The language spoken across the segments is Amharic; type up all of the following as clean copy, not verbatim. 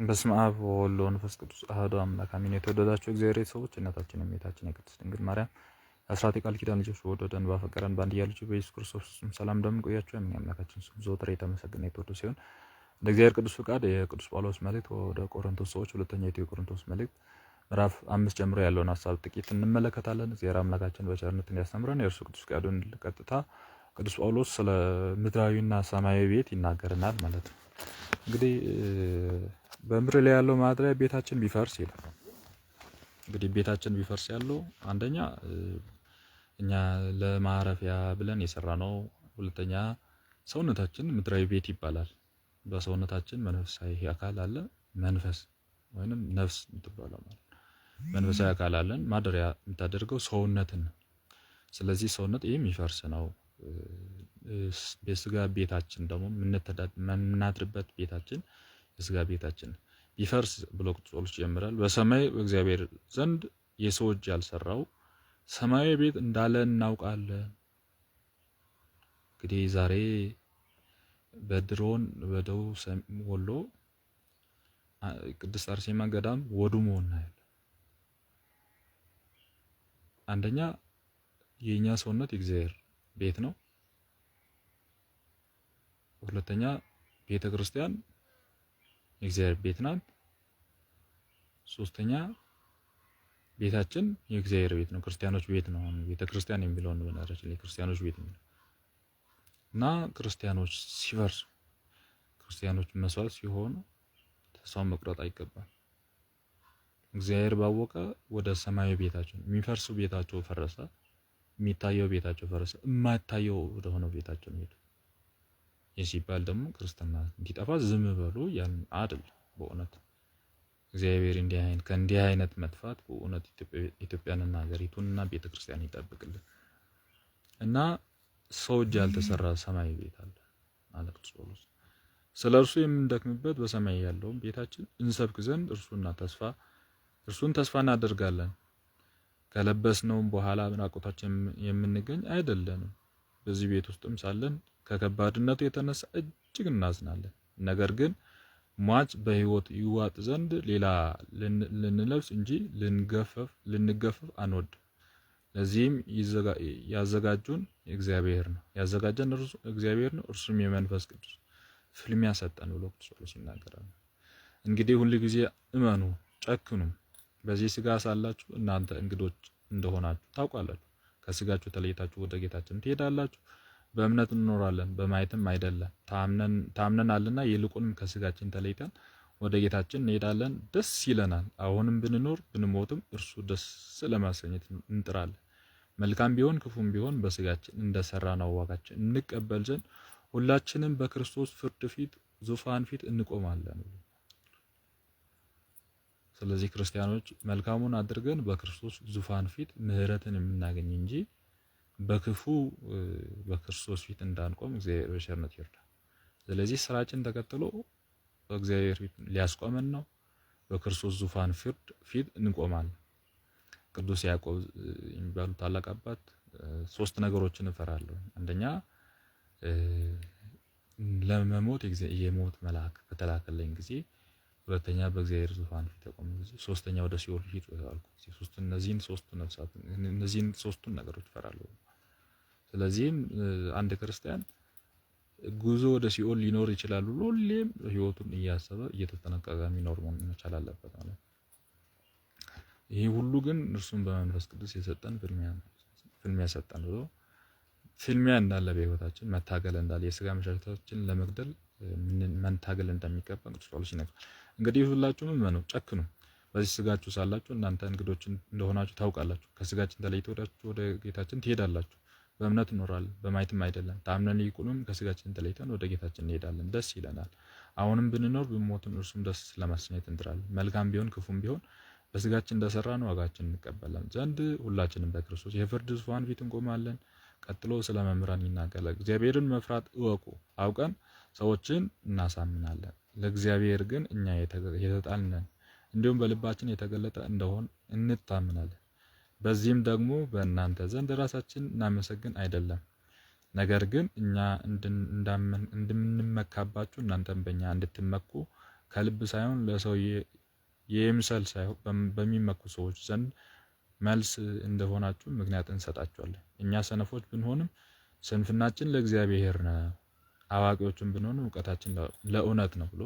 በስመ አብ ወወልድ ወመንፈስ ቅዱስ አሐዱ አምላክ አሜን። የተወደዳችሁ እግዚአብሔር ሰዎች እናታችን እመቤታችን የቅድስት ድንግል ማርያም አስራት የቃል ኪዳን ልጆች ወደደን ባፈቀረን በአንድያ ልጁ በኢየሱስ ክርስቶስ ሰላም እንደምን ቆያችሁ? የአምላካችን ስም ዘወትር የተመሰገነ የተወደደ ሲሆን እንደ እግዚአብሔር ቅዱስ ፍቃድ የቅዱስ ጳውሎስ መልእክት ወደ ቆሮንቶስ ሰዎች ሁለተኛው የቆሮንቶስ መልእክት ምዕራፍ 5 ጀምሮ ያለውን ሐሳብ ጥቂት እንመለከታለን። እግዚአብሔር አምላካችን በቸርነት እንዲያስተምረን የእርሱ ቅዱስ ፍቃዱን ቀጥታ ቅዱስ ጳውሎስ ስለ ምድራዊና ሰማያዊ ቤት ይናገረናል ማለት ነው። እንግዲህ በምድር ላይ ያለው ማደሪያ ቤታችን ቢፈርስ ይላል። እንግዲህ ቤታችን ቢፈርስ ያለው አንደኛ እኛ ለማረፊያ ብለን የሰራነው፣ ሁለተኛ ሰውነታችን ምድራዊ ቤት ይባላል። በሰውነታችን መንፈሳዊ አካል አለ፣ መንፈስ ወይንም ነፍስ የምትባለው ማለት መንፈሳዊ አካል አለን። ማደሪያ የምታደርገው ሰውነትን ነው። ስለዚህ ሰውነት ይሄ የሚፈርስ ነው። የስጋ ቤታችን ደግሞ የምናድርበት ቤታችን የስጋ ቤታችን ቢፈርስ ብሎ ጳውሎስ ይጀምራል። በሰማይ በእግዚአብሔር ዘንድ የሰው እጅ ያልሰራው ሰማያዊ ቤት እንዳለ እናውቃለን። እንግዲህ ዛሬ በድሮን በደቡብ ወሎ ቅድስት አርሴማ ገዳም ወድሞ እናያለን። አንደኛ የኛ ሰውነት የእግዚአብሔር ቤት ነው። ሁለተኛ ቤተ ክርስቲያን የእግዚአብሔር ቤት ናት። ሶስተኛ ቤታችን የእግዚአብሔር ቤት ነው፣ ክርስቲያኖች ቤት ነው። ቤተ ክርስቲያን የሚለው ነው በነገራችን ላይ ክርስቲያኖች ቤት ነው እና ክርስቲያኖች ሲፈርሱ፣ ክርስቲያኖች መስዋዕት ሲሆኑ ተስፋ መቁረጥ አይገባም። እግዚአብሔር ባወቀ ወደ ሰማያዊ ቤታችን የሚፈርሱ ቤታቸው ፈረሰ፣ የሚታየው ቤታቸው ፈረሰ፣ የማይታየው ወደ ሆነው ቤታቸው ሄዱ። ሲባል ደግሞ ክርስትና እንዲጠፋ ዝም በሉ ያን አይደል። በእውነት እግዚአብሔር ከእንዲህ አይነት መጥፋት በእውነት ኢትዮጵያንና ሀገሪቱንና ቤተክርስቲያን ይጠብቅልን እና ሰው እጅ ያልተሰራ ሰማያዊ ቤት አለ አለ ቅዱስ ጳውሎስ። ስለ እርሱ የምንደክምበት በሰማይ ያለውን ቤታችን እንሰብክ ዘንድ እርሱን ተስፋ እናደርጋለን። ከለበስነውም በኋላ ራቁታችን የምንገኝ አይደለንም። በዚህ ቤት ውስጥም ሳለን ከከባድነቱ የተነሳ እጅግ እናዝናለን። ነገር ግን ሟች በሕይወት ይዋጥ ዘንድ ሌላ ልንለብስ እንጂ ልንገፈፍ አንወድም። ለዚህም ያዘጋጀን እግዚአብሔር ነው፣ እርሱም የመንፈስ ቅዱስ ፍልሚያ ሰጠን ብሎ ቅዱስ ጳውሎስ ይናገራል። እንግዲህ ሁል ጊዜ እመኑ፣ ጨክኑም። በዚህ ስጋ ሳላችሁ እናንተ እንግዶች እንደሆናችሁ ታውቃላችሁ። ከስጋችሁ ተለይታችሁ ወደ ጌታችን ትሄዳላችሁ። በእምነት እንኖራለን፣ በማየትም አይደለም። ታምነናልና ይልቁንም ከስጋችን ተለይተን ወደ ጌታችን እንሄዳለን፣ ደስ ይለናል። አሁንም ብንኖር ብንሞትም እርሱ ደስ ለማሰኘት እንጥራለን። መልካም ቢሆን ክፉም ቢሆን በስጋችን እንደሰራነው ዋጋችን እንቀበል ዘንድ ሁላችንም በክርስቶስ ፍርድ ፊት ዙፋን ፊት እንቆማለን። ስለዚህ ክርስቲያኖች መልካሙን አድርገን በክርስቶስ ዙፋን ፊት ምሕረትን የምናገኝ እንጂ በክፉ በክርስቶስ ፊት እንዳንቆም እግዚአብሔር በቸርነት ይርዳል። ስለዚህ ስራችን ተከትሎ በእግዚአብሔር ፊት ሊያስቆመን ነው። በክርስቶስ ዙፋን ፊት እንቆማለን። ቅዱስ ያዕቆብ የሚባሉ ታላቅ አባት 3 ነገሮችን እፈራለሁ። አንደኛ ለመሞት የሞት መልአክ በተላከለኝ ጊዜ፣ ሁለተኛ በእግዚአብሔር ዙፋን ፊት ተቆም ጊዜ፣ ሶስተኛ ወደ ሲኦል ፊት አልኩ ጊዜ። እነዚህን ሶስቱን ነገሮች እፈራለሁ። ስለዚህም አንድ ክርስቲያን ጉዞ ወደ ሲኦል ሊኖር ይችላል ብሎ ሁሌም ህይወቱን እያሰበ እየተጠነቀቀ የሚኖር መሆን መቻል አለበት ማለት ነው። ይሄ ሁሉ ግን እርሱን በመንፈስ ቅዱስ የሰጠን ፍልሚያ ሰጠን ብሎ ፍልሚያ እንዳለ በህይወታችን መታገል እንዳለ የስጋ መሻታችንን ለመግደል መታገል እንደሚገባ ቅዱስ ጳውሎስ ይነግራል። እንግዲህ ሁላችሁም እመኑ፣ ጨክኑ። በዚህ ስጋችሁ ሳላችሁ እናንተ እንግዶች እንደሆናችሁ ታውቃላችሁ። ከስጋችን ተለይታችሁ ወደ ጌታችን ትሄዳላችሁ። በእምነት እንኖራለን፣ በማየትም አይደለም። ታምነን ይልቁንም ከስጋችን ተለይተን ወደ ጌታችን እንሄዳለን፣ ደስ ይለናል። አሁንም ብንኖር ብንሞትም እርሱም ደስ ለማሰኘት እንጥራለን። መልካም ቢሆን ክፉም ቢሆን በስጋችን እንደሰራን ዋጋችን እንቀበላለን ዘንድ ሁላችንም በክርስቶስ የፍርድ ዙፋን ፊት እንቆማለን። ቀጥሎ ስለ መምህራን ይናገራል። እግዚአብሔርን መፍራት እወቁ፣ አውቀን ሰዎችን እናሳምናለን። ለእግዚአብሔር ግን እኛ የተጣልነን እንዲሁም በልባችን የተገለጠ እንደሆን እንታምናለን። በዚህም ደግሞ በእናንተ ዘንድ ራሳችን እናመሰግን አይደለም፣ ነገር ግን እኛ እንደምንመካባችሁ እናንተም በእኛ እንድትመኩ ከልብ ሳይሆን ለሰው የምሰል ሳይሆን በሚመኩ ሰዎች ዘንድ መልስ እንደሆናችሁ ምክንያት እንሰጣችኋለን። እኛ ሰነፎች ብንሆንም ስንፍናችን ለእግዚአብሔር ነው፣ አዋቂዎችን ብንሆንም እውቀታችን ለእውነት ነው ብሎ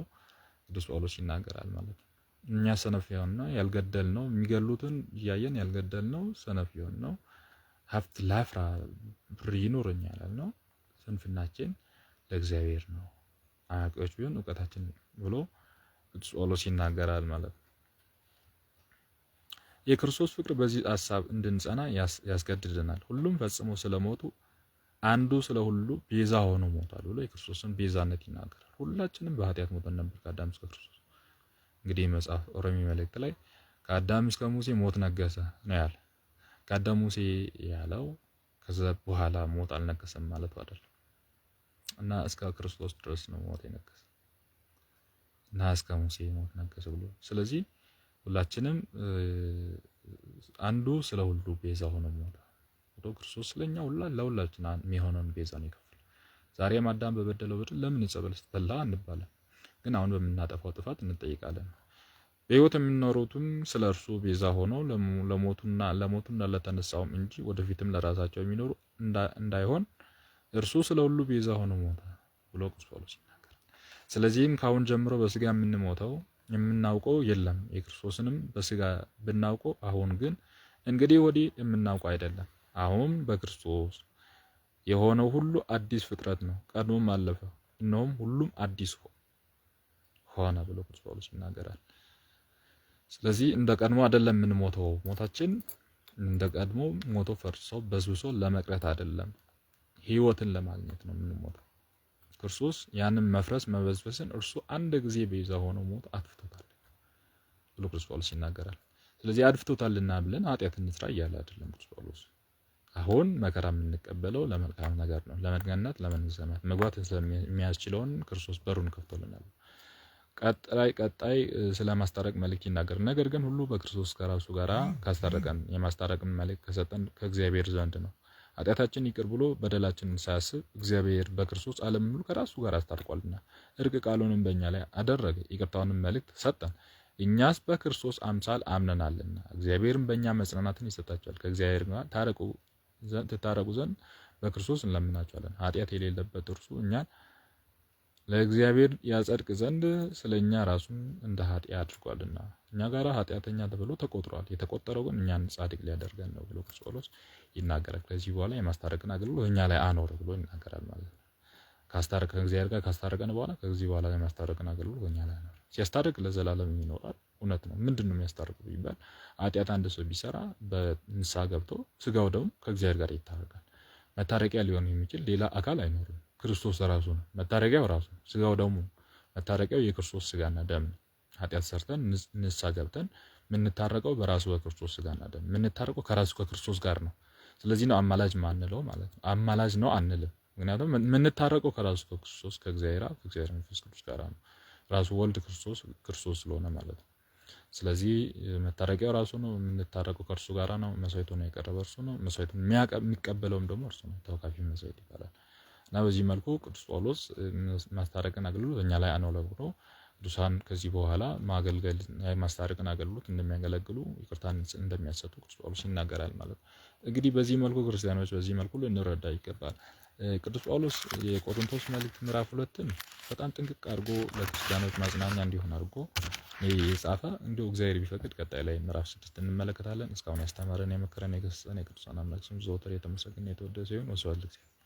ቅዱስ ጳውሎስ ይናገራል ማለት ነው። እኛ ሰነፍ የሆንነው ያልገደልነው የሚገሉትን እያየን ያልገደልነው ሰነፍ የሆንነው ሀብት ላፍራ ብር ይኖረኛል ያልነው ስንፍናችን ለእግዚአብሔር ነው፣ አዋቂዎች ቢሆን እውቀታችን ብሎ ቅዱስ ጳውሎስ ይናገራል ማለት ነው። የክርስቶስ ፍቅር በዚህ ሐሳብ እንድንጸና ያስገድደናል። ሁሉም ፈጽሞ ስለሞቱ አንዱ ስለ ሁሉ ቤዛ ሆኖ ሞቷል ብሎ የክርስቶስን ቤዛነት ይናገራል። ሁላችንም በኃጢአት ሞተን ነበር ከአዳም እስከ ክርስቶስ። እንግዲህ መጽሐፍ ሮሜ መልእክት ላይ ከአዳም እስከ ሙሴ ሞት ነገሰ ነው ያለ። ከአዳም ሙሴ ያለው ከዛ በኋላ ሞት አልነገሰም ማለት አይደለም እና እስከ ክርስቶስ ድረስ ነው ሞት የነገሰ እና እስከ ሙሴ ሞት ነገሰ ብሎ። ስለዚህ ሁላችንም አንዱ ስለ ሁሉ ቤዛ ሆኖ ሞተ ብሎ ክርስቶስ ስለኛ ለሁላችን የሚሆነውን ቤዛ ነው የከፈለው። ዛሬም አዳም በበደለው በደል ለምን ዕፀ በለስ በላ እንባለን፣ ግን አሁን በምናጠፋው ጥፋት እንጠይቃለን። በሕይወት የሚኖሩትም ስለ እርሱ ቤዛ ሆኖ ለሞቱና ለተነሳውም እንጂ ወደፊትም ለራሳቸው የሚኖሩ እንዳይሆን እርሱ ስለ ሁሉ ቤዛ ሆኖ ሞተ ብሎ ቅዱስ ጳውሎስ ይናገራል። ስለዚህም ካሁን ጀምሮ በስጋ የምንሞተው የምናውቀው የለም፣ የክርስቶስንም በስጋ ብናውቀው አሁን ግን እንግዲህ ወዲህ የምናውቀው አይደለም። አሁን በክርስቶስ የሆነው ሁሉ አዲስ ፍጥረት ነው፣ ቀድሞም አለፈ፣ እነሆም ሁሉም አዲስ ሆነ ብሎ ቅዱስ ጳውሎስ ይናገራል። ስለዚህ እንደ ቀድሞ አይደለም የምንሞተው። ሞታችን እንደ ቀድሞ ሞቶ ፈርሶ በስብሶ ለመቅረት አይደለም፣ ሕይወትን ለማግኘት ነው የምንሞተው። ክርስቶስ ያንን መፍረስ መበስበስን እርሱ አንድ ጊዜ ቤዛ ሆኖ ሞት አጥፍቶታል ብሎ ቅዱስ ጳውሎስ ይናገራል። ስለዚህ አጥፍቶታልና ብለን ኃጢአት እንስራ እያለ አይደለም ቅዱስ ጳውሎስ። አሁን መከራ የምንቀበለው ለመልካም ነገር ነው፣ ለመድገነት ለመንግሥተ ሰማያት መግባት የሚያስችለውን ክርስቶስ በሩን ከፍቶልናል። ቀጣይ ስለማስታረቅ መልእክት ይናገር። ነገር ግን ሁሉ በክርስቶስ ከራሱ ጋራ ካስታረቀን የማስታረቅን መልእክት ከሰጠን ከእግዚአብሔር ዘንድ ነው። ኃጢአታችን ይቅር ብሎ በደላችንን ሳያስብ እግዚአብሔር በክርስቶስ ዓለምን ሁሉ ከራሱ ጋር አስታርቋልና እርቅ ቃሉንም በእኛ ላይ አደረገ፣ ይቅርታውንም መልእክት ሰጠን። እኛስ በክርስቶስ አምሳል አምነናልና እግዚአብሔርም በእኛ መጽናናትን ይሰጣቸዋል። ከእግዚአብሔር ጋር ትታረቁ ዘንድ በክርስቶስ እንለምናቸዋለን። ኃጢአት የሌለበት እርሱ እኛን ለእግዚአብሔር ያጸድቅ ዘንድ ስለኛ ራሱን እንደ ኃጢአት አድርጓልና እኛ ጋራ ኃጢአተኛ ተብሎ ተቆጥሯል። የተቆጠረው ግን እኛን ጻድቅ ሊያደርገን ነው ብሎ ቅዱስ ጳውሎስ ይናገራል። ከዚህ በኋላ የማስታረቅን አገልግሎት እኛ ላይ አኖረ ብሎ ይናገራል ማለት ነው። ከእግዚአብሔር ጋር ካስታረቀን በኋላ ከዚህ በኋላ የማስታረቅን አገልግሎት እኛ ላይ አኖረ። ሲያስታርቅ ለዘላለም ይኖራል። እውነት ነው። ምንድነው የሚያስታርቀው ቢባል ኃጢአት አንድ ሰው ቢሰራ በንስሐ ገብቶ ስጋው ደግሞ ከእግዚአብሔር ጋር ይታረቃል። መታረቂያ ሊሆን የሚችል ሌላ አካል አይኖርም። ክርስቶስ ራሱ ነው መታረቂያው፣ ራሱ ስጋው ደግሞ መታረቂያው የክርስቶስ ስጋና ደም ነው። ኃጢአት ሰርተን ንስሐ ገብተን የምንታረቀው በራሱ በክርስቶስ ስጋና ደም የምንታረቀው ከራሱ ከክርስቶስ ጋር ነው። ስለዚህ ነው አማላጅ ማንለው ማለት ነው። አማላጅ ነው አንልም፣ ምክንያቱም የምንታረቀው ከራሱ ከክርስቶስ ከእግዚአብሔር መንፈስ ቅዱስ ጋር ነው። ራሱ ወልድ ክርስቶስ ስለሆነ ማለት ነው። ስለዚህ መታረቂያው ራሱ ነው። የምንታረቀው ከእርሱ ጋር ነው። መስዋዕቱን ያቀረበ እርሱ ነው። መስዋዕቱን የሚቀበለውም ደግሞ እርሱ ነው። ተወካፊ መስዋዕት ይባላል። እና በዚህ መልኩ ቅዱስ ጳውሎስ ማስታረቅን አገልግሎት እኛ ላይ አኖረ ብሎ ቅዱሳን ከዚህ በኋላ ማገልገል የማስታረቅን አገልግሎት እንደሚያገለግሉ ይቅርታን እንደሚያሰጡ ቅዱስ ጳውሎስ ይናገራል ማለት ነው። እንግዲህ በዚህ መልኩ ክርስቲያኖች በዚህ መልኩ ልንረዳ ይገባል። ቅዱስ ጳውሎስ የቆሮንቶስ መልእክት ምዕራፍ 2ን በጣም ጥንቅቅ አድርጎ ለክርስቲያኖች ማጽናኛ እንዲሆን አድርጎ የጻፈ እንዲሁ እግዚአብሔር ቢፈቅድ ቀጣይ ላይ ምዕራፍ 6 እንመለከታለን። እስካሁን ያስተማረን የመከረን የገሰጸን የቅዱሳን አምላክ ስም ዘወትር የተመሰገነ የተወደሰ ይሁን። ወስብሐት ለእግዚአብሔር።